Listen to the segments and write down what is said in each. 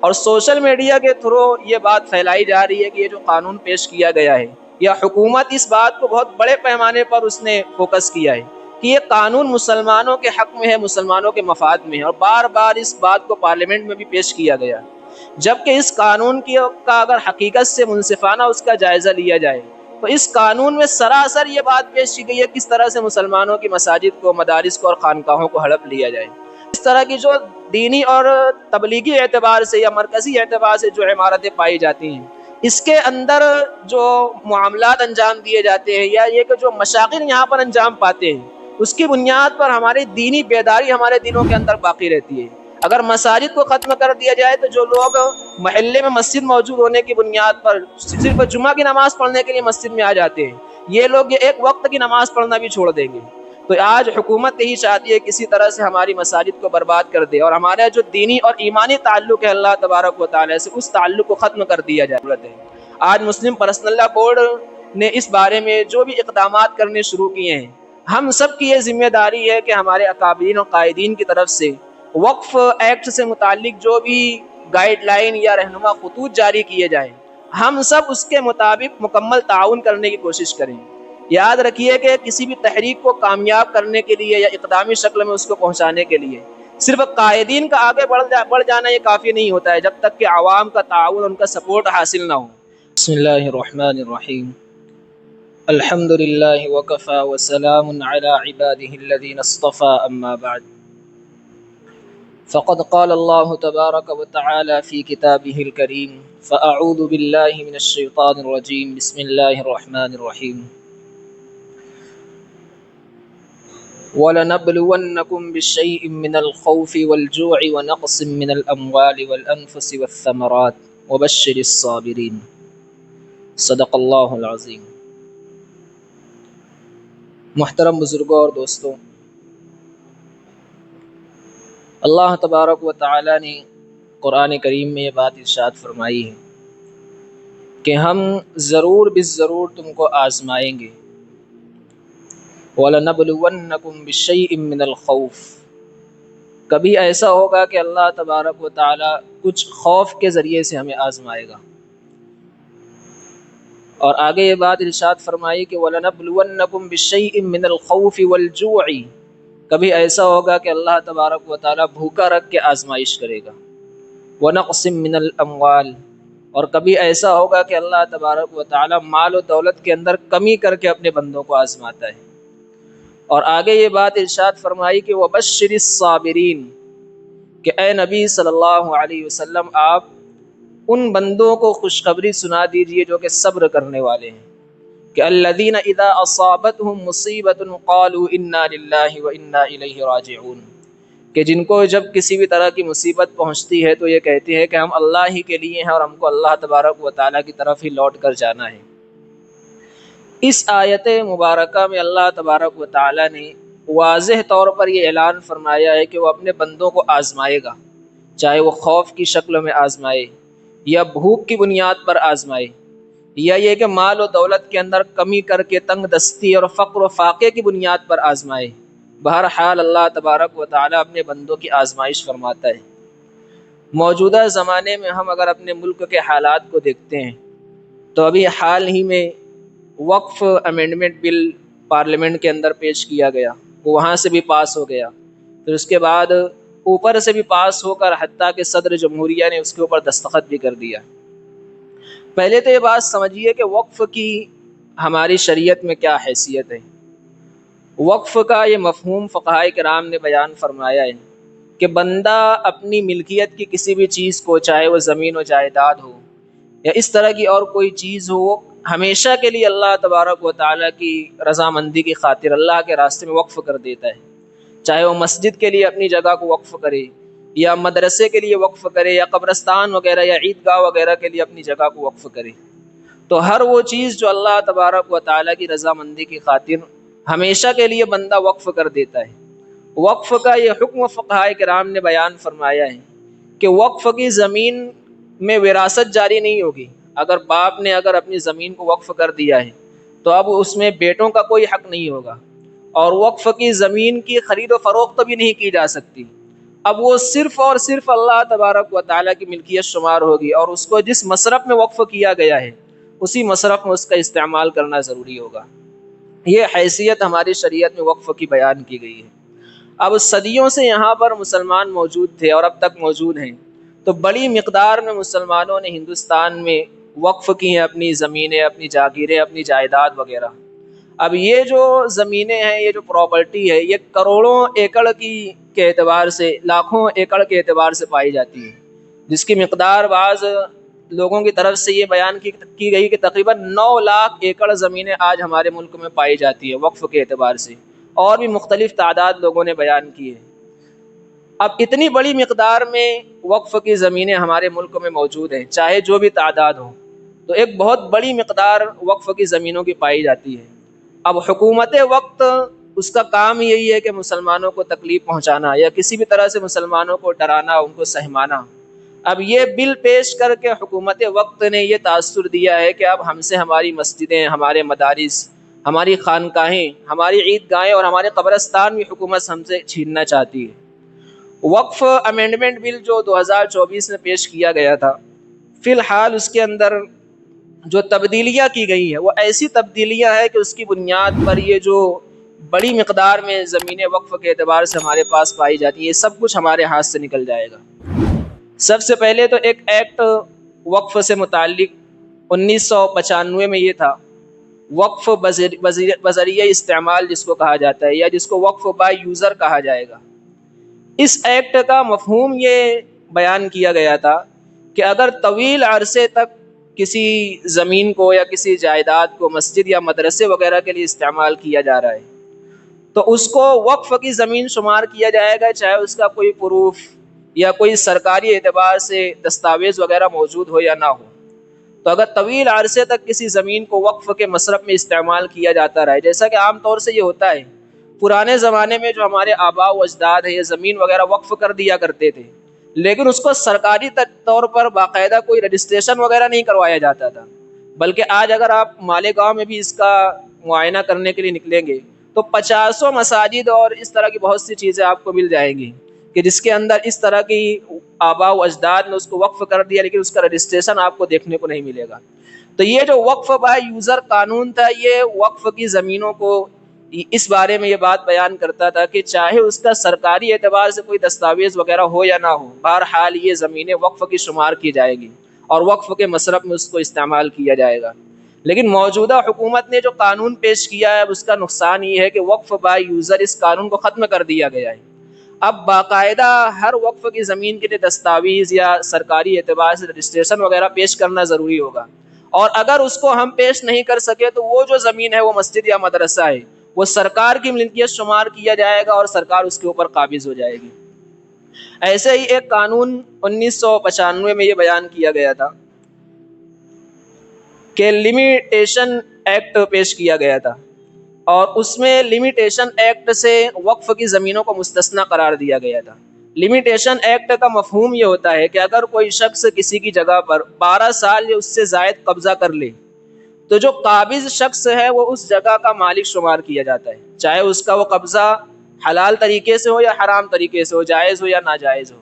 اور social media کے through یہ بات پھیلائی جا رہی ہے کہ یہ جو قانون پیش کیا گیا ہے، یا حکومت اس بات کو بہت بڑے پیمانے پر اس نے فوکس کیا ہے کہ یہ قانون مسلمانوں کے حق میں ہے، مسلمانوں کے مفاد میں ہے، اور بار بار اس بات کو پارلیمنٹ میں بھی پیش کیا گیا، جبکہ اس قانون کا اگر حقیقت سے منصفانہ اس کا جائزہ لیا جائے تو اس قانون میں سراسر یہ بات پیش کی گئی ہے کس طرح سے مسلمانوں کی مساجد کو، مدارس کو اور خانقاہوں کو ہڑپ لیا جائے۔ اس طرح کی جو دینی اور تبلیغی اعتبار سے یا مرکزی اعتبار سے جو عمارتیں پائی جاتی ہیں، اس کے اندر جو معاملات انجام دیے جاتے ہیں یا یہ کہ جو مشاغل یہاں پر انجام پاتے ہیں، اس کی بنیاد پر ہماری دینی بیداری ہمارے دلوں کے اندر باقی رہتی ہے۔ اگر مساجد کو ختم کر دیا جائے تو جو لوگ محلے میں مسجد موجود ہونے کی بنیاد پر صرف جمعہ کی نماز پڑھنے کے لیے مسجد میں آ جاتے ہیں، یہ لوگ ایک وقت کی نماز پڑھنا بھی چھوڑ دیں گے۔ تو آج حکومت یہی چاہتی ہے کسی طرح سے ہماری مساجد کو برباد کر دے اور ہمارا جو دینی اور ایمانی تعلق ہے اللہ تبارک و تعالیٰ سے، اس تعلق کو ختم کر دیا جائے۔ آج مسلم پرسنل لا بورڈ نے اس بارے میں جو بھی اقدامات کرنے شروع کیے ہیں، ہم سب کی یہ ذمہ داری ہے کہ ہمارے اکابرین اور قائدین کی طرف سے وقف ایکٹ سے متعلق جو بھی گائیڈ لائن یا رہنما خطوط جاری کیے جائیں، ہم سب اس کے مطابق مکمل تعاون کرنے کی کوشش کریں۔ یاد رکھیے کہ کسی بھی تحریک کو کامیاب کرنے کے لیے یا اقدامی شکل میں اس کو پہنچانے کے لیے صرف قائدین کا آگے بڑھ جانا یہ کافی نہیں ہوتا ہے، جب تک کہ عوام کا تعاون، ان کا سپورٹ حاصل نہ ہو۔ بسم اللہ الرحمن الرحیم، الحمد للہ وکفی وسلام علی عباده الذین اصطفى، اما بعد فقد قال اللہ تبارک وتعالی فی کتابہ الکریم، فاعوذ باللہ من الشیطان الرجیم، بسم اللہ الرحمن الرحیم، وَلَنَبْلُوَنَّكُمْ بِشَيْءٍ مِّنَ الْخَوْفِ وَالْجُوعِ وَنَقْصٍ مِّنَ الْأَمْوَالِ وَالْأَنفُسِ وَالثَّمَرَاتِ وَبَشِّرِ الصَّابِرِينَ۔ صدق اللہ العظیم۔ محترم بزرگوں اور دوستوں، اللہ تبارک و تعالی نے قرآن کریم میں یہ بات ارشاد فرمائی ہے کہ ہم ضرور بالضرور تم کو آزمائیں گے۔ وَلَنَبْلُوَنَّكُمْ بِشَيْءٍ مِّنَ الْخَوْفِ، کبھی ایسا ہوگا کہ اللہ تبارک و تعالی کچھ خوف کے ذریعے سے ہمیں آزمائے گا، اور آگے یہ بات ارشاد فرمائی کہ وَلَنَبْلُوَنَّكُمْ بِشَيْءٍ مِّنَ الْخَوْفِ وَالْجُوعِ، کبھی ایسا ہوگا کہ اللہ تبارک و تعالی بھوکا رکھ کے آزمائش کرے گا۔ وَنَقْصٍ مِّنَ الْأَمْوَالِ، اور کبھی ایسا ہوگا کہ اللہ تبارک و تعالی مال و دولت کے اندر کمی کر کے اپنے بندوں کو آزماتا ہے۔ اور آگے یہ بات ارشاد فرمائی کہ وَبَشِّرِ الصَّابِرِينَ، کہ اے نبی صلی اللہ علیہ وسلم آپ ان بندوں کو خوشخبری سنا دیجئے جو کہ صبر کرنے والے ہیں، کہ الذین اذا اصابتهم مصیبۃ قالوا انا للہ وانا الیہ راجعون، کہ جن کو جب کسی بھی طرح کی مصیبت پہنچتی ہے تو یہ کہتے ہیں کہ ہم اللہ ہی کے لیے ہیں اور ہم کو اللہ تبارک و تعالیٰ کی طرف ہی لوٹ کر جانا ہے۔ اس آیت مبارکہ میں اللہ تبارک و تعالیٰ نے واضح طور پر یہ اعلان فرمایا ہے کہ وہ اپنے بندوں کو آزمائے گا، چاہے وہ خوف کی شکل میں آزمائے یا بھوک کی بنیاد پر آزمائے، یا یہ کہ مال و دولت کے اندر کمی کر کے تنگ دستی اور فقر و فاقے کی بنیاد پر آزمائے۔ بہرحال اللہ تبارک و تعالیٰ اپنے بندوں کی آزمائش فرماتا ہے۔ موجودہ زمانے میں ہم اگر اپنے ملک کے حالات کو دیکھتے ہیں تو ابھی حال ہی میں وقف امینڈمنٹ بل پارلیمنٹ کے اندر پیش کیا گیا، وہ وہاں سے بھی پاس ہو گیا، پھر اس کے بعد اوپر سے بھی پاس ہو کر حتیٰ کہ صدر جمہوریہ نے اس کے اوپر دستخط بھی کر دیا۔ پہلے تو یہ بات سمجھیے کہ وقف کی ہماری شریعت میں کیا حیثیت ہے۔ وقف کا یہ مفہوم فقہائے کرام نے بیان فرمایا ہے کہ بندہ اپنی ملکیت کی کسی بھی چیز کو، چاہے وہ زمین و جائیداد ہو یا اس طرح کی اور کوئی چیز ہو، ہمیشہ کے لیے اللہ تبارک و تعالیٰ کی رضامندی کی خاطر اللہ کے راستے میں وقف کر دیتا ہے۔ چاہے وہ مسجد کے لیے اپنی جگہ کو وقف کرے یا مدرسے کے لیے وقف کرے یا قبرستان وغیرہ یا عیدگاہ وغیرہ کے لیے اپنی جگہ کو وقف کرے، تو ہر وہ چیز جو اللہ تبارک و تعالیٰ کی رضامندی کی خاطر ہمیشہ کے لیے بندہ وقف کر دیتا ہے۔ وقف کا یہ حکم فقہائے کرام نے بیان فرمایا ہے کہ وقف کی زمین میں وراثت جاری نہیں ہوگی۔ اگر باپ نے اگر اپنی زمین کو وقف کر دیا ہے تو اب اس میں بیٹوں کا کوئی حق نہیں ہوگا، اور وقف کی زمین کی خرید و فروخت بھی نہیں کی جا سکتی۔ اب وہ صرف اور صرف اللہ تبارک و تعالیٰ کی ملکیت شمار ہوگی، اور اس کو جس مصرف میں وقف کیا گیا ہے اسی مصرف میں اس کا استعمال کرنا ضروری ہوگا۔ یہ حیثیت ہماری شریعت میں وقف کی بیان کی گئی ہے۔ اب صدیوں سے یہاں پر مسلمان موجود تھے اور اب تک موجود ہیں، تو بڑی مقدار میں مسلمانوں نے ہندوستان میں وقف کی ہیں اپنی زمینیں، اپنی جاگیریں، اپنی جائیداد وغیرہ۔ اب یہ جو زمینیں ہیں، یہ جو پراپرٹی ہے، یہ کروڑوں ایکڑ کے اعتبار سے، لاکھوں ایکڑ کے اعتبار سے پائی جاتی ہے، جس کی مقدار بعض لوگوں کی طرف سے یہ بیان کی گئی کہ تقریباً 9 لاکھ ایکڑ زمینیں آج ہمارے ملک میں پائی جاتی ہے وقف کے اعتبار سے، اور بھی مختلف تعداد لوگوں نے بیان کی ہے۔ اب اتنی بڑی مقدار میں وقف کی زمینیں ہمارے ملک میں موجود ہیں، چاہے جو بھی تعداد ہو، تو ایک بہت بڑی مقدار وقف کی زمینوں کی پائی جاتی ہے۔ اب حکومت وقت، اس کا کام یہی ہے کہ مسلمانوں کو تکلیف پہنچانا یا کسی بھی طرح سے مسلمانوں کو ڈرانا، ان کو سہمانا۔ اب یہ بل پیش کر کے حکومت وقت نے یہ تاثر دیا ہے کہ اب ہم سے ہماری مسجدیں، ہمارے مدارس، ہماری خانقاہیں، ہماری عیدگاہیں اور ہمارے قبرستان بھی حکومت ہم سے چھیننا چاہتی ہے۔ وقف امینڈمنٹ بل جو 2024 میں پیش کیا گیا تھا، فی الحال اس کے اندر جو تبدیلیاں کی گئی ہیں وہ ایسی تبدیلیاں ہیں کہ اس کی بنیاد پر یہ جو بڑی مقدار میں زمینیں وقف کے اعتبار سے ہمارے پاس پائی جاتی ہیں، یہ سب کچھ ہمارے ہاتھ سے نکل جائے گا۔ سب سے پہلے تو ایک ایکٹ وقف سے متعلق 1995 میں یہ تھا، وقف بذریعہ استعمال جس کو کہا جاتا ہے، یا جس کو وقف بائی یوزر کہا جائے گا۔ اس ایکٹ کا مفہوم یہ بیان کیا گیا تھا کہ اگر طویل عرصے تک کسی زمین کو یا کسی جائیداد کو مسجد یا مدرسے وغیرہ کے لیے استعمال کیا جا رہا ہے تو اس کو وقف کی زمین شمار کیا جائے گا، چاہے اس کا کوئی پروف یا کوئی سرکاری اعتبار سے دستاویز وغیرہ موجود ہو یا نہ ہو۔ تو اگر طویل عرصے تک کسی زمین کو وقف کے مصرف میں استعمال کیا جاتا رہے، جیسا کہ عام طور سے یہ ہوتا ہے، پرانے زمانے میں جو ہمارے آباء و اجداد ہیں یہ زمین وغیرہ وقف کر دیا کرتے تھے، لیکن اس کو سرکاری طور پر باقاعدہ کوئی رجسٹریشن وغیرہ نہیں کروایا جاتا تھا، بلکہ آج اگر آپ مالیگاؤں میں بھی اس کا معائنہ کرنے کے لیے نکلیں گے تو 50 مساجد اور اس طرح کی بہت سی چیزیں آپ کو مل جائیں گی کہ جس کے اندر اس طرح کی آباء و اجداد نے اس کو وقف کر دیا، لیکن اس کا رجسٹریشن آپ کو دیکھنے کو نہیں ملے گا۔ تو یہ جو وقف بائی یوزر قانون تھا، یہ وقف کی زمینوں کو اس بارے میں یہ بات بیان کرتا تھا کہ چاہے اس کا سرکاری اعتبار سے کوئی دستاویز وغیرہ ہو یا نہ ہو، بہرحال یہ زمینیں وقف کی شمار کی جائے گی اور وقف کے مصرف میں اس کو استعمال کیا جائے گا۔ لیکن موجودہ حکومت نے جو قانون پیش کیا ہے، اس کا نقصان یہ ہے کہ وقف بائی یوزر اس قانون کو ختم کر دیا گیا ہے۔ اب باقاعدہ ہر وقف کی زمین کے لیے دستاویز یا سرکاری اعتبار سے رجسٹریشن وغیرہ پیش کرنا ضروری ہوگا، اور اگر اس کو ہم پیش نہیں کر سکے تو وہ جو زمین ہے وہ مسجد یا مدرسہ ہے، وہ سرکار کی ملکیت شمار کیا جائے گا اور سرکار اس کے اوپر قابض ہو جائے گی۔ ایسے ہی ایک قانون 1995 میں یہ بیان کیا گیا تھا کہ لمیٹیشن ایکٹ پیش کیا گیا تھا، اور اس میں لمیٹیشن ایکٹ سے وقف کی زمینوں کو مستثنی قرار دیا گیا تھا۔ لمیٹیشن ایکٹ کا مفہوم یہ ہوتا ہے کہ اگر کوئی شخص کسی کی جگہ پر 12 سال یا اس سے زائد قبضہ کر لے تو جو قابض شخص ہے وہ اس جگہ کا مالک شمار کیا جاتا ہے، چاہے اس کا وہ قبضہ حلال طریقے سے ہو یا حرام طریقے سے ہو، جائز ہو یا ناجائز ہو۔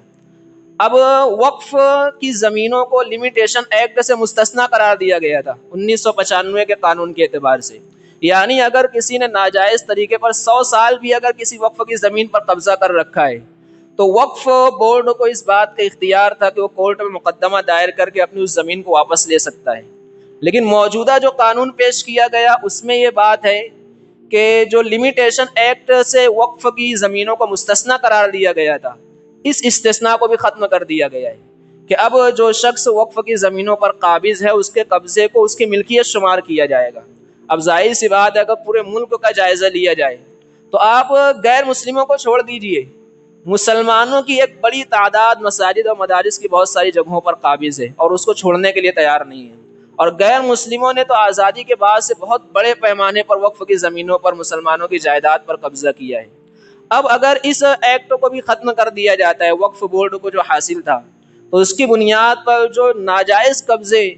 اب وقف کی زمینوں کو لمیٹیشن ایکٹ سے مستثنی قرار دیا گیا تھا 1995 کے قانون کے اعتبار سے، یعنی اگر کسی نے ناجائز طریقے پر 100 سال بھی اگر کسی وقف کی زمین پر قبضہ کر رکھا ہے تو وقف بورڈ کو اس بات کا اختیار تھا کہ وہ کورٹ میں مقدمہ دائر کر کے اپنی اس زمین کو واپس لے سکتا ہے۔ لیکن موجودہ جو قانون پیش کیا گیا اس میں یہ بات ہے کہ جو لمیٹیشن ایکٹ سے وقف کی زمینوں کو مستثنی قرار دیا گیا تھا، اس استثناء کو بھی ختم کر دیا گیا ہے کہ اب جو شخص وقف کی زمینوں پر قابض ہے اس کے قبضے کو اس کی ملکیت شمار کیا جائے گا۔ اب ظاہر سی بات ہے، اگر پورے ملک کا جائزہ لیا جائے تو آپ غیر مسلموں کو چھوڑ دیجئے، مسلمانوں کی ایک بڑی تعداد مساجد اور مدارس کی بہت ساری جگہوں پر قابض ہے اور اس کو چھوڑنے کے لیے تیار نہیں ہے، اور غیر مسلموں نے تو آزادی کے بعد سے بہت بڑے پیمانے پر وقف کی زمینوں پر مسلمانوں کی جائیداد پر قبضہ کیا ہے۔ اب اگر اس ایکٹ کو بھی ختم کر دیا جاتا ہے، وقف بورڈ کو جو حاصل تھا، تو اس کی بنیاد پر جو ناجائز قبضے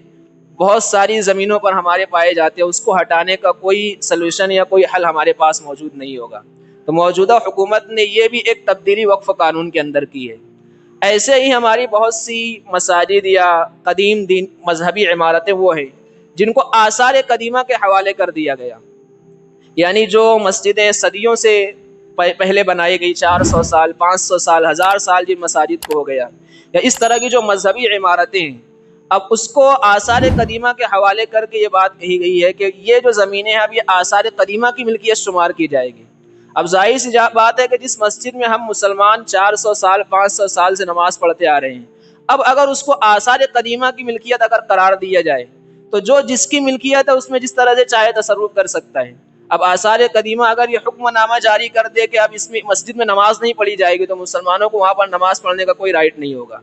بہت ساری زمینوں پر ہمارے پائے جاتے ہیں، اس کو ہٹانے کا کوئی سلوشن یا کوئی حل ہمارے پاس موجود نہیں ہوگا۔ تو موجودہ حکومت نے یہ بھی ایک تبدیلی وقف قانون کے اندر کی ہے۔ ایسے ہی ہماری بہت سی مساجد یا قدیم دین مذہبی عمارتیں وہ ہیں جن کو آثار قدیمہ کے حوالے کر دیا گیا، یعنی جو مسجدیں صدیوں سے پہلے بنائی گئی، 400 سال 500 سال 1000 سال جن مساجد کو ہو گیا، یا اس طرح کی جو مذہبی عمارتیں ہیں، اب اس کو آثار قدیمہ کے حوالے کر کے یہ بات کہی گئی ہے کہ یہ جو زمینیں ہیں اب یہ آثار قدیمہ کی ملکیت شمار کی جائے گی۔ اب ظاہر سی بات ہے کہ جس مسجد میں ہم مسلمان 400 سال 500 سال سے نماز پڑھتے آ رہے ہیں، اب اگر اس کو آثار قدیمہ کی ملکیت اگر قرار دیا جائے تو جو جس کی ملکیت ہے اس میں جس طرح سے چاہے تصرف کر سکتا ہے۔ اب آثار قدیمہ اگر یہ حکم نامہ جاری کر دے کہ اب اس میں مسجد میں نماز نہیں پڑھی جائے گی تو مسلمانوں کو وہاں پر نماز پڑھنے کا کوئی رائٹ نہیں ہوگا۔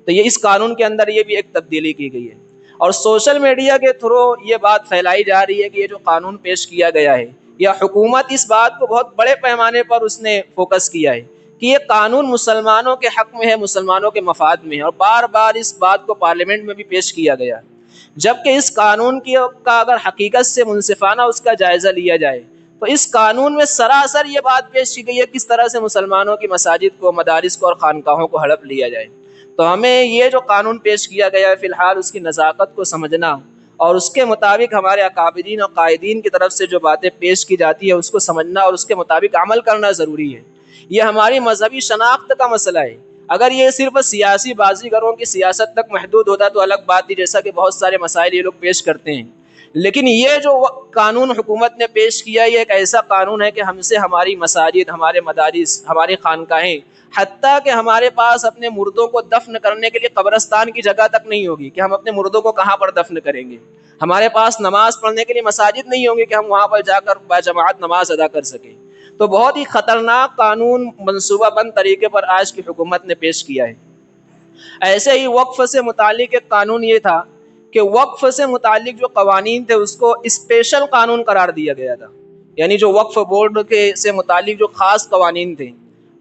تو یہ اس قانون کے اندر یہ بھی ایک تبدیلی کی گئی ہے، اور سوشل میڈیا کے تھرو یہ بات پھیلائی جا رہی ہے کہ یہ جو قانون پیش کیا گیا ہے، یا حکومت اس بات کو بہت بڑے پیمانے پر اس نے فوکس کیا ہے کہ یہ قانون مسلمانوں کے حق میں ہے، مسلمانوں کے مفاد میں ہے، اور بار بار اس بات کو پارلیمنٹ میں بھی پیش کیا گیا، جبکہ اس قانون کا اگر حقیقت سے منصفانہ اس کا جائزہ لیا جائے تو اس قانون میں سراسر یہ بات پیش کی گئی ہے کس طرح سے مسلمانوں کی مساجد کو، مدارس کو اور خانقاہوں کو ہڑپ لیا جائے۔ تو ہمیں یہ جو قانون پیش کیا گیا ہے فی الحال اس کی نزاکت کو سمجھنا، اور اس کے مطابق ہمارے اکابرین اور قائدین کی طرف سے جو باتیں پیش کی جاتی ہے اس کو سمجھنا اور اس کے مطابق عمل کرنا ضروری ہے۔ یہ ہماری مذہبی شناخت کا مسئلہ ہے۔ اگر یہ صرف سیاسی بازیگروں کی سیاست تک محدود ہوتا تو الگ بات تھی، جیسا کہ بہت سارے مسائل یہ لوگ پیش کرتے ہیں، لیکن یہ جو قانون حکومت نے پیش کیا یہ ایک ایسا قانون ہے کہ ہم سے ہماری مساجد، ہمارے مدارس، ہماری خانقاہیں، حتیٰ کہ ہمارے پاس اپنے مردوں کو دفن کرنے کے لیے قبرستان کی جگہ تک نہیں ہوگی کہ ہم اپنے مردوں کو کہاں پر دفن کریں گے۔ ہمارے پاس نماز پڑھنے کے لیے مساجد نہیں ہوں گے کہ ہم وہاں پر جا کر باجماعت نماز ادا کر سکیں۔ تو بہت ہی خطرناک قانون منصوبہ بند طریقے پر آج کی حکومت نے پیش کیا ہے۔ ایسے ہی وقف سے متعلق ایک قانون یہ تھا کہ وقف سے متعلق جو قوانین تھے اس کو اسپیشل قانون قرار دیا گیا تھا، یعنی جو وقف بورڈ کے سے متعلق جو خاص قوانین تھے،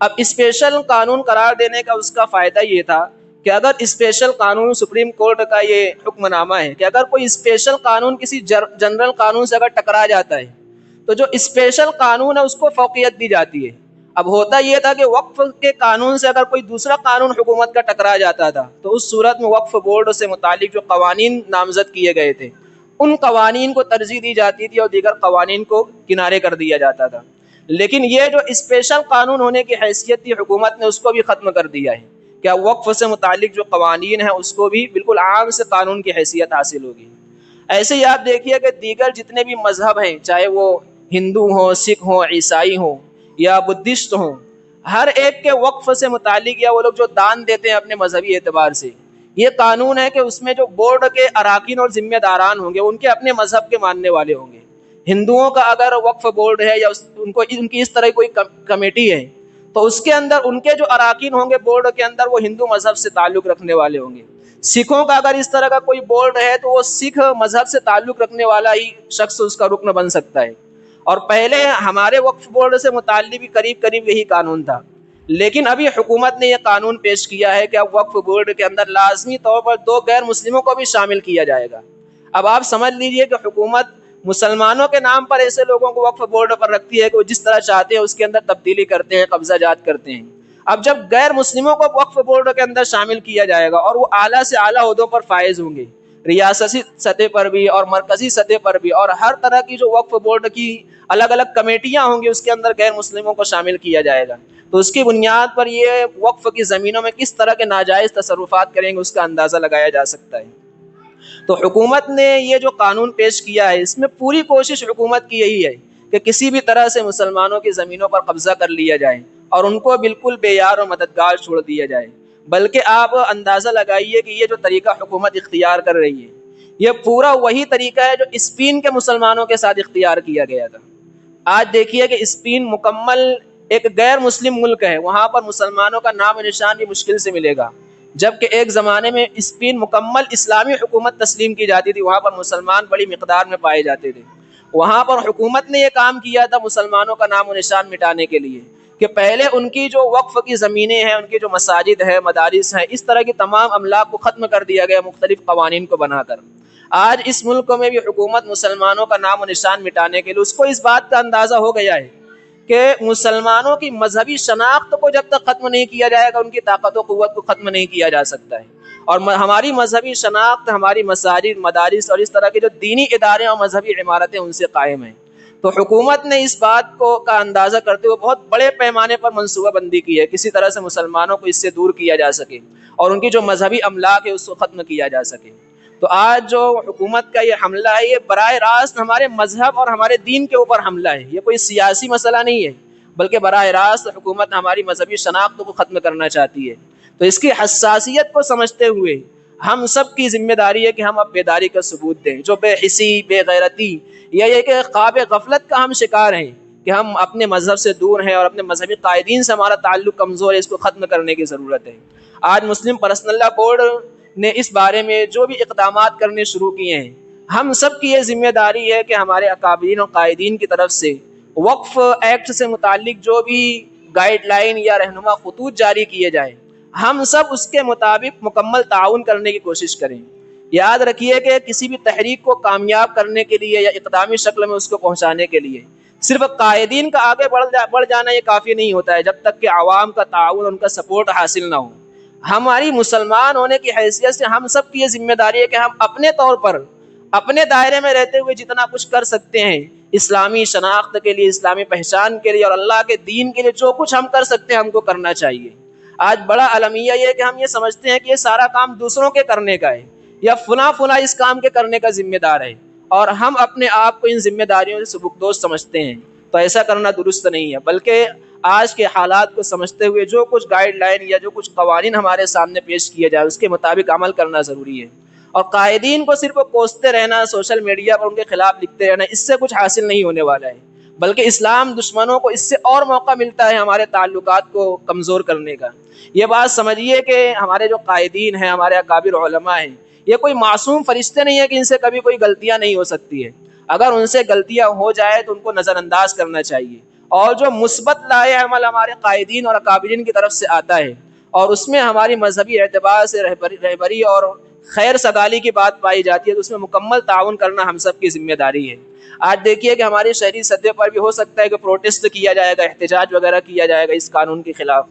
اب اسپیشل قانون قرار دینے کا اس کا فائدہ یہ تھا کہ اگر اسپیشل قانون، سپریم کورٹ کا یہ حکم نامہ ہے کہ اگر کوئی اسپیشل قانون کسی جنرل قانون سے اگر ٹکرا جاتا ہے تو جو اسپیشل قانون ہے اس کو فوقیت دی جاتی ہے۔ اب ہوتا یہ تھا کہ وقف کے قانون سے اگر کوئی دوسرا قانون حکومت کا ٹکرا جاتا تھا تو اس صورت میں وقف بورڈ سے متعلق جو قوانین نامزد کیے گئے تھے ان قوانین کو ترجیح دی جاتی تھی اور دیگر قوانین کو کنارے کر دیا جاتا تھا۔ لیکن یہ جو اسپیشل قانون ہونے کی حیثیت تھی حکومت نے اس کو بھی ختم کر دیا ہے، کیا وقف سے متعلق جو قوانین ہیں اس کو بھی بالکل عام سے قانون کی حیثیت حاصل ہوگی۔ ایسے ہی آپ دیکھیے کہ دیگر جتنے بھی مذہب ہیں، چاہے وہ ہندو ہوں، سکھ ہوں، عیسائی ہوں یا بدھسٹ ہوں، ہر ایک کے وقف سے متعلق یا وہ لوگ جو دان دیتے ہیں اپنے مذہبی اعتبار سے، یہ قانون ہے کہ اس میں جو بورڈ کے اراکین اور ذمہ داران ہوں گے ان کے اپنے مذہب کے ماننے والے ہوں گے۔ ہندوؤں کا اگر وقف بورڈ ہے یا ان کی اس طرح کوئی کمیٹی ہے تو اس کے اندر ان کے جو اراکین ہوں گے بورڈ کے اندر وہ ہندو مذہب سے تعلق رکھنے والے ہوں گے۔ سکھوں کا اگر اس طرح کا کوئی بورڈ ہے تو وہ سکھ مذہب سے تعلق رکھنے والا ہی شخص اس کا رکن بن سکتا ہے۔ اور پہلے ہمارے وقف بورڈ سے متعلق بھی قریب یہی قانون تھا، لیکن ابھی حکومت نے یہ قانون پیش کیا ہے کہ اب وقف بورڈ کے اندر لازمی طور پر 2 غیر مسلموں کو بھی شامل کیا جائے گا۔ اب آپ سمجھ لیجئے کہ حکومت مسلمانوں کے نام پر ایسے لوگوں کو وقف بورڈ پر رکھتی ہے کہ وہ جس طرح چاہتے ہیں اس کے اندر تبدیلی کرتے ہیں، قبضہ جات کرتے ہیں۔ اب جب غیر مسلموں کو وقف بورڈ کے اندر شامل کیا جائے گا اور وہ اعلیٰ سے اعلیٰ عہدوں پر فائز ہوں گے، ریاستی سطح پر بھی اور مرکزی سطح پر بھی، اور ہر طرح کی جو وقف بورڈ کی الگ الگ کمیٹیاں ہوں گی اس کے اندر غیر مسلموں کو شامل کیا جائے گا، تو اس کی بنیاد پر یہ وقف کی زمینوں میں کس طرح کے ناجائز تصرفات کریں گے اس کا اندازہ لگایا جا سکتا ہے۔ تو حکومت نے یہ جو قانون پیش کیا ہے اس میں پوری کوشش حکومت کی یہی ہے کہ کسی بھی طرح سے مسلمانوں کی زمینوں پر قبضہ کر لیا جائے اور ان کو بالکل بے یار و مددگار چھوڑ دیا جائے۔ بلکہ آپ اندازہ لگائیے کہ یہ جو طریقہ حکومت اختیار کر رہی ہے یہ پورا وہی طریقہ ہے جو اسپین کے مسلمانوں کے ساتھ اختیار کیا گیا تھا۔ آج دیکھیے کہ اسپین مکمل ایک غیر مسلم ملک ہے، وہاں پر مسلمانوں کا نام و نشان بھی مشکل سے ملے گا، جبکہ ایک زمانے میں اسپین مکمل اسلامی حکومت تسلیم کی جاتی تھی، وہاں پر مسلمان بڑی مقدار میں پائے جاتے تھے۔ وہاں پر حکومت نے یہ کام کیا تھا مسلمانوں کا نام و نشان مٹانے کے لیے کہ پہلے ان کی جو وقف کی زمینیں ہیں، ان کی جو مساجد ہیں، مدارس ہیں، اس طرح کی تمام املاک کو ختم کر دیا گیا مختلف قوانین کو بنا کر۔ آج اس ملک میں بھی حکومت مسلمانوں کا نام و نشان مٹانے کے لیے اس کو اس بات کا اندازہ ہو گیا ہے کہ مسلمانوں کی مذہبی شناخت کو جب تک ختم نہیں کیا جائے گا ان کی طاقت و قوت کو ختم نہیں کیا جا سکتا ہے. اور ہماری مذہبی شناخت ہماری مساجد، مدارس اور اس طرح کے جو دینی ادارے اور مذہبی عمارتیں ان سے قائم ہیں. تو حکومت نے اس بات کا اندازہ کرتے ہوئے بہت بڑے پیمانے پر منصوبہ بندی کی ہے کسی طرح سے مسلمانوں کو اس سے دور کیا جا سکے اور ان کی جو مذہبی املاک ہے اس کو ختم کیا جا سکے. تو آج جو حکومت کا یہ حملہ ہے یہ براہ راست ہمارے مذہب اور ہمارے دین کے اوپر حملہ ہے. یہ کوئی سیاسی مسئلہ نہیں ہے بلکہ براہ راست حکومت ہماری مذہبی شناخت کو ختم کرنا چاہتی ہے. تو اس کی حساسیت کو سمجھتے ہوئے ہم سب کی ذمہ داری ہے کہ ہم اب بیداری کا ثبوت دیں. جو بے حسی، بے غیرتی یا یہ کہ خواب غفلت کا ہم شکار ہیں کہ ہم اپنے مذہب سے دور ہیں اور اپنے مذہبی قائدین سے ہمارا تعلق کمزور ہے، اس کو ختم کرنے کی ضرورت ہے. آج مسلم پرسنل لا بورڈ نے اس بارے میں جو بھی اقدامات کرنے شروع کیے ہیں، ہم سب کی یہ ذمہ داری ہے کہ ہمارے اکابرین اور قائدین کی طرف سے وقف ایکٹ سے متعلق جو بھی گائیڈ لائن یا رہنما خطوط جاری کیے جائیں، ہم سب اس کے مطابق مکمل تعاون کرنے کی کوشش کریں. یاد رکھیے کہ کسی بھی تحریک کو کامیاب کرنے کے لیے یا اقدامی شکل میں اس کو پہنچانے کے لیے صرف قائدین کا آگے بڑھ جانا یہ کافی نہیں ہوتا ہے جب تک کہ عوام کا تعاون، ان کا سپورٹ حاصل نہ ہو. ہماری مسلمان ہونے کی حیثیت سے ہم سب کی یہ ذمہ داری ہے کہ ہم اپنے طور پر اپنے دائرے میں رہتے ہوئے جتنا کچھ کر سکتے ہیں اسلامی شناخت کے لیے، اسلامی پہچان کے لیے اور اللہ کے دین کے لیے جو کچھ ہم کر سکتے ہیں ہم کو کرنا چاہیے. آج بڑا المیہ یہ ہے کہ ہم یہ سمجھتے ہیں کہ یہ سارا کام دوسروں کے کرنے کا ہے یا فلاں اس کام کے کرنے کا ذمہ دار ہے اور ہم اپنے آپ کو ان ذمہ داریوں سے سبکدوش سمجھتے ہیں. تو ایسا کرنا درست نہیں ہے، بلکہ آج کے حالات کو سمجھتے ہوئے جو کچھ گائیڈ لائن یا جو کچھ قوانین ہمارے سامنے پیش کیے جائے اس کے مطابق عمل کرنا ضروری ہے. اور قائدین کو صرف کوستے رہنا، سوشل میڈیا پر ان کے خلاف لکھتے رہنا، اس سے کچھ حاصل نہیں ہونے والا ہے، بلکہ اسلام دشمنوں کو اس سے اور موقع ملتا ہے ہمارے تعلقات کو کمزور کرنے کا. یہ بات سمجھیے کہ ہمارے جو قائدین ہیں، ہمارے اکابر علماء ہیں، یہ کوئی معصوم فرشتے نہیں ہے کہ ان سے کبھی کوئی غلطیاں نہیں ہو سکتی ہے. اگر ان سے غلطیاں ہو جائے تو ان کو نظر انداز کرنا چاہیے. اور جو مثبت لائے عمل ہمارے قائدین اور اکابرین کی طرف سے آتا ہے اور اس میں ہماری مذہبی اعتبار سے رہبری اور خیر سگالی کی بات پائی جاتی ہے تو اس میں مکمل تعاون کرنا ہم سب کی ذمہ داری ہے. آج دیکھیے کہ ہماری شہری سطح پر بھی ہو سکتا ہے کہ پروٹیسٹ کیا جائے گا، احتجاج وغیرہ کیا جائے گا اس قانون کے خلاف.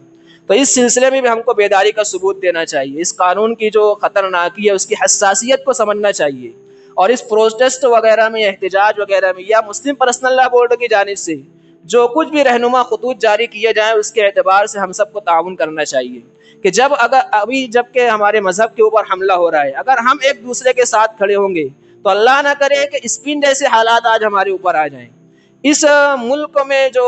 تو اس سلسلے میں بھی ہم کو بیداری کا ثبوت دینا چاہیے. اس قانون کی جو خطرناکی ہے اس کی حساسیت کو سمجھنا چاہیے اور اس پروٹیسٹ وغیرہ میں، احتجاج وغیرہ میں یا مسلم پرسنل لا بورڈ کی جانب سے جو کچھ بھی رہنما خطوط جاری کیے جائیں اس کے اعتبار سے ہم سب کو تعاون کرنا چاہیے کہ جب کہ ہمارے مذہب کے اوپر حملہ ہو رہا ہے، اگر ہم ایک دوسرے کے ساتھ کھڑے ہوں گے تو اللہ نہ کرے کہ اسپین جیسے حالات آج ہمارے اوپر آ جائیں. اس ملک میں جو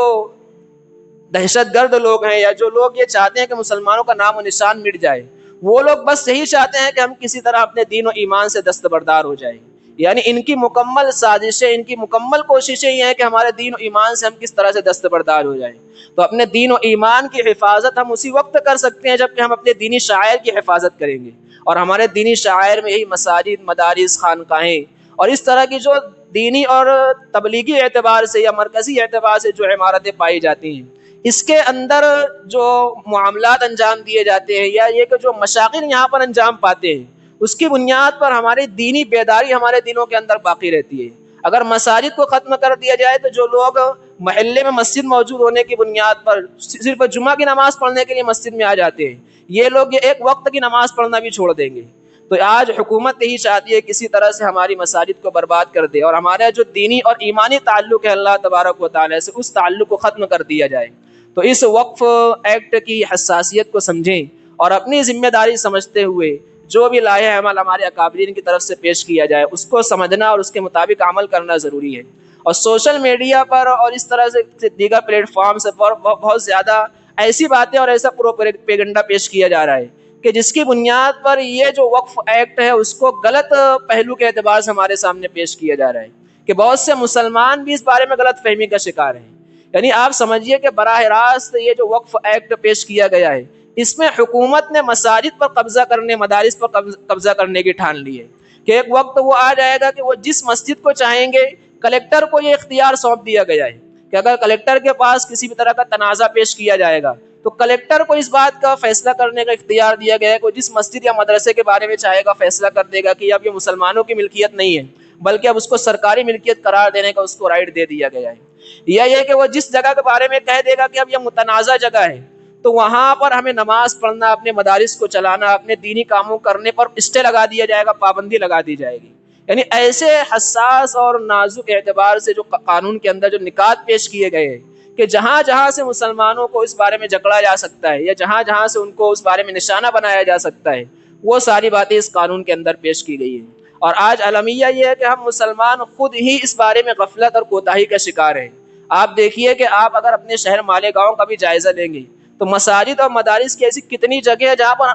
دہشت گرد لوگ ہیں یا جو لوگ یہ چاہتے ہیں کہ مسلمانوں کا نام و نشان مٹ جائے، وہ لوگ بس یہی چاہتے ہیں کہ ہم کسی طرح اپنے دین و ایمان سے دستبردار ہو جائیں. یعنی ان کی مکمل سازشیں، ان کی مکمل کوششیں یہ ہیں کہ ہمارے دین و ایمان سے ہم کس طرح سے دستبردار ہو جائیں. تو اپنے دین و ایمان کی حفاظت ہم اسی وقت کر سکتے ہیں جب کہ ہم اپنے دینی شعائر کی حفاظت کریں گے. اور ہمارے دینی شعائر میں یہی مساجد، مدارس، خانقاہیں اور اس طرح کی جو دینی اور تبلیغی اعتبار سے یا مرکزی اعتبار سے جو عمارتیں پائی جاتی ہیں، اس کے اندر جو معاملات انجام دیے جاتے ہیں یا یہ کہ جو مشاغل یہاں پر انجام پاتے ہیں اس کی بنیاد پر ہماری دینی بیداری ہمارے دلوں کے اندر باقی رہتی ہے. اگر مساجد کو ختم کر دیا جائے تو جو لوگ محلے میں مسجد موجود ہونے کی بنیاد پر صرف جمعہ کی نماز پڑھنے کے لیے مسجد میں آ جاتے ہیں، یہ لوگ ایک وقت کی نماز پڑھنا بھی چھوڑ دیں گے. تو آج حکومت یہی چاہتی ہے کسی طرح سے ہماری مساجد کو برباد کر دے اور ہمارا جو دینی اور ایمانی تعلق ہے اللہ تبارک و تعالیٰ سے اس تعلق کو ختم کر دیا جائے. تو اس وقف ایکٹ کی حساسیت کو سمجھیں اور اپنی ذمہ داری سمجھتے ہوئے جو بھی لائحہ عمل ہمارے اکابرین کی طرف سے پیش کیا جائے اس کو سمجھنا اور اس کے مطابق عمل کرنا ضروری ہے. اور سوشل میڈیا پر اور اس طرح سے دیگر پلیٹ فارمز پر بہت زیادہ ایسی باتیں اور ایسا پروپیگنڈا پیش کیا جا رہا ہے کہ جس کی بنیاد پر یہ جو وقف ایکٹ ہے اس کو غلط پہلو کے اعتبار سے ہمارے سامنے پیش کیا جا رہا ہے کہ بہت سے مسلمان بھی اس بارے میں غلط فہمی کا شکار ہیں. یعنی آپ سمجھیے کہ براہ راست یہ جو وقف ایکٹ پیش کیا گیا ہے اس میں حکومت نے مساجد پر قبضہ کرنے، مدارس پر قبضہ کرنے کی ٹھان لی ہے کہ ایک وقت وہ آ جائے گا کہ وہ جس مسجد کو چاہیں گے، کلیکٹر کو یہ اختیار سونپ دیا گیا ہے کہ اگر کلیکٹر کے پاس کسی بھی طرح کا تنازع پیش کیا جائے گا تو کلیکٹر کو اس بات کا فیصلہ کرنے کا اختیار دیا گیا ہے کہ جس مسجد یا مدرسے کے بارے میں چاہے گا فیصلہ کر دے گا کہ اب یہ مسلمانوں کی ملکیت نہیں ہے بلکہ اب اس کو سرکاری ملکیت قرار دینے کا اس کو رائٹ دے دیا گیا ہے. یا یہ کہ وہ جس جگہ کے بارے میں کہہ دے گا کہ اب یہ متنازع جگہ ہے تو وہاں پر ہمیں نماز پڑھنا، اپنے مدارس کو چلانا، اپنے دینی کاموں کرنے پر اسٹے لگا دیا جائے گا، پابندی لگا دی جائے گی۔ یعنی ایسے حساس اور نازک اعتبار سے جو قانون کے اندر جو نکات پیش کیے گئے ہیں کہ جہاں جہاں سے مسلمانوں کو اس بارے میں جکڑا جا سکتا ہے یا جہاں جہاں سے ان کو اس بارے میں نشانہ بنایا جا سکتا ہے، وہ ساری باتیں اس قانون کے اندر پیش کی گئی ہیں۔ اور آج المیہ یہ ہے کہ ہم مسلمان خود ہی اس بارے میں غفلت اور کوتاہی کا شکار ہیں۔ آپ دیکھیے کہ آپ اگر اپنے شہر مالیگاؤں کا بھی جائزہ لیں گے تو مساجد اور مدارس کی ایسی کتنی جگہ ہے جہاں پر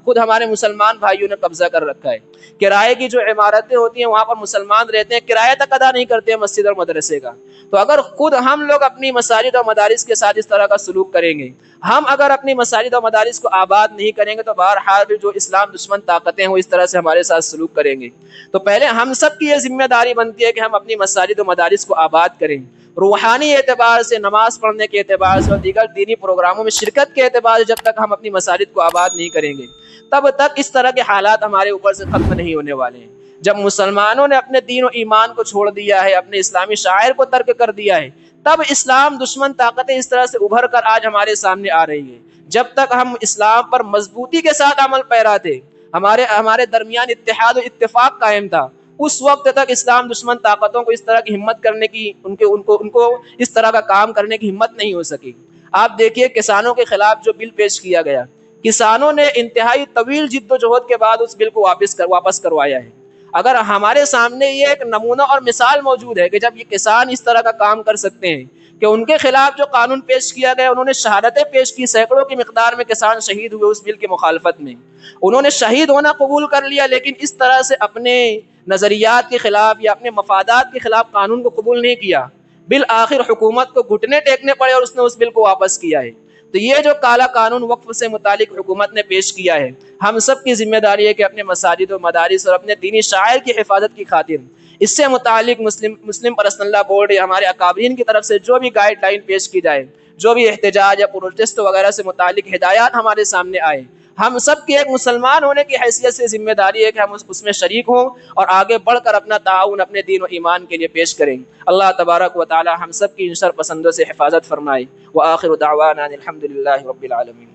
خود ہمارے مسلمان بھائیوں نے قبضہ کر رکھا ہے۔ کرائے کی جو عمارتیں ہوتی ہیں وہاں پر مسلمان رہتے ہیں، کرایہ تک ادا نہیں کرتے ہیں مسجد اور مدرسے کا۔ تو اگر خود ہم لوگ اپنی مساجد اور مدارس کے ساتھ اس طرح کا سلوک کریں گے، ہم اگر اپنی مساجد اور مدارس کو آباد نہیں کریں گے تو بہرحال جو اسلام دشمن طاقتیں ہیں وہ اس طرح سے ہمارے ساتھ سلوک کریں گے۔ تو پہلے ہم سب کی یہ ذمہ داری بنتی ہے کہ ہم اپنی مساجد و مدارس کو آباد کریں، روحانی اعتبار سے، نماز پڑھنے کے اعتبار سے اور دیگر دینی پروگراموں میں شرکت کے اعتبار سے جب تک ہم اپنی مساجد کو آباد نہیں کریں گے تب تک اس طرح کے حالات ہمارے اوپر سے ختم نہیں ہونے والے ہیں۔ جب مسلمانوں نے اپنے دین و ایمان کو چھوڑ دیا ہے، اپنے اسلامی شاعر کو ترک کر دیا ہے، تب اسلام دشمن طاقتیں اس طرح سے ابھر کر آج ہمارے سامنے آ رہی ہیں۔ جب تک ہم اسلام پر مضبوطی کے ساتھ عمل پیرا تھے، ہمارے درمیان اتحاد و اتفاق قائم تھا، اس وقت تک اسلام دشمن طاقتوں کو اس طرح کی ہمت کرنے کی ان کو اس طرح کا کام کرنے کی ہمت نہیں ہو سکی۔ آپ دیکھیے کسانوں کے خلاف جو بل پیش کیا گیا، کسانوں نے انتہائی طویل جد و جہد کے بعد اس بل کو واپس کروایا ہے۔ اگر ہمارے سامنے یہ ایک نمونہ اور مثال موجود ہے کہ جب یہ کسان اس طرح کا کام کر سکتے ہیں کہ ان کے خلاف جو قانون پیش کیا گیا، انہوں نے شہادتیں پیش کی، سینکڑوں کی مقدار میں کسان شہید ہوئے اس بل کی مخالفت میں، انہوں نے شہید ہونا قبول کر لیا، لیکن اس طرح سے اپنے نظریات کے خلاف یا اپنے مفادات کے خلاف قانون کو قبول نہیں کیا۔ بالآخر حکومت کو گھٹنے ٹیکنے پڑے اور اس نے اس بل کو واپس کیا ہے۔ تو یہ جو کالا قانون وقف سے متعلق حکومت نے پیش کیا ہے، ہم سب کی ذمہ داری ہے کہ اپنے مساجد و مدارس اور اپنے دینی شعائر کی حفاظت کی خاطر اس سے متعلق مسلم پرسنل لا بورڈ یا ہمارے اکابرین کی طرف سے جو بھی گائیڈ لائن پیش کی جائے، جو بھی احتجاج یا پروٹیسٹ وغیرہ سے متعلق ہدایات ہمارے سامنے آئے، ہم سب کی ایک مسلمان ہونے کی حیثیت سے ذمہ داری ہے کہ ہم اس میں شریک ہوں اور آگے بڑھ کر اپنا تعاون اپنے دین و ایمان کے لیے پیش کریں۔ اللہ تبارک و تعالی ہم سب کی ان شر پسندوں سے حفاظت فرمائے۔ وآخر دعوانا الحمد للہ رب العالمین۔